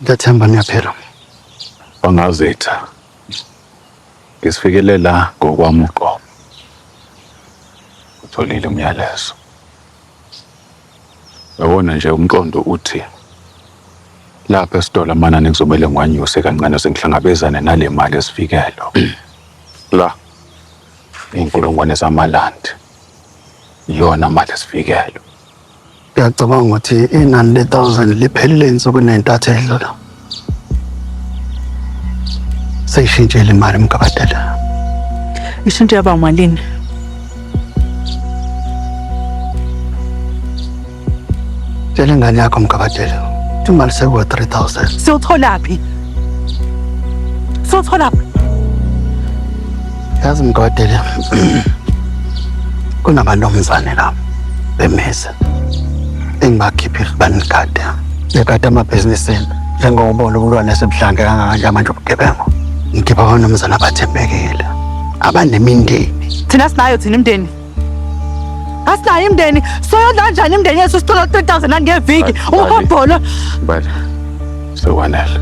Ngiyathemba niyaphela. Bangazitha. Ngisifikelela ngokwami uqobo. Utholile umyalezo. Yabona nje umqondo uthi lapha esitolo amanani kuzomela ngwanyuse kancane sengihlangabezane nale mali esifikelo. La inkulungwane zamalandi. Iyona mali esifikelo. Ngiyacabanga ukuthi inani le-1000 liphelile insukwini ey'ntathu edlula. Seyishintshile imali Mgabadela. Ishintshe yaba umalini? Tshela ingane yakho Mgabadela. Uthi imali sekuwa 3000. Siyotholaphi? Yazi Mgabadela. Kunamantombazane la bemeza. Engibakhiphi banikade. Bekade amabhizinisini njengobona ubulwane esebuhlange kangaka manje ubugebengu. Ngikhipha abanomzana abathembekile. Abanemindeni. Thina imindeni. Asinayo imindeni. Soyodla kanjani imindeni yethu sithola 3000 ngeviki? Umhobholo. Bale. Sekwanele.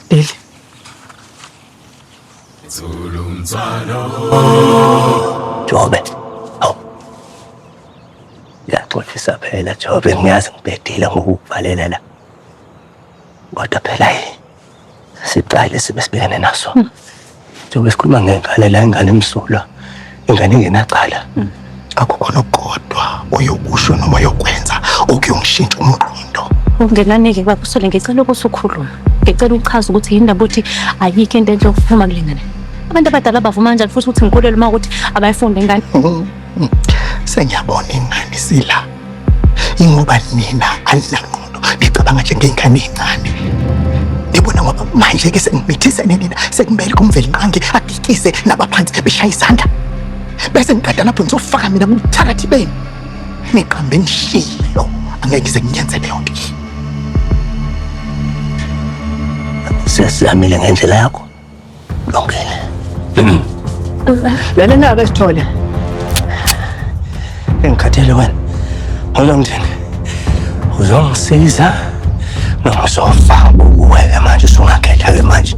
Leli. Jobe. Hawu. Ngiyaxolisa phela Jobe, ngiyazi ngibhedile ngokukuvalela la. Kodwa phela siqale sibesibhekene naso. Jobe sikhuluma ngengane la, ingane emsulwa. Ingane engenacala. Akukhona okukodwa oyokusho noma oyokwenza okuyongishintsha umqondo. Ungenanike baba Usole, ngicela ukuthi ukhulume. Ngicela uchaze ukuthi yini ndaba ukuthi ayikho into enhle ukuphuma kulengane. Abantu abadala bavuma kanjani futhi ukuthi ngikhulele uma ukuthi abayifunde ingane. Sengiyabona ingane sila. Ingoba nina anilangqondo ngicabanga njengengane encane. Ngibona ngoba manje ke sengimithise nina sekumele kumveli nqangi adikise nabaphansi beshaya isandla. Bese ngikade lapho ngizofaka mina kuthakathi beni. Niqambe ngishilo angeke ngize nginyenzele yonke. Sesizamile ngendlela yakho. Longele. Lena naba esithole. Engikhathele wena. Ngolongithini. Uzongisiza noma uzofa uwe manje usungakhetha ke manje.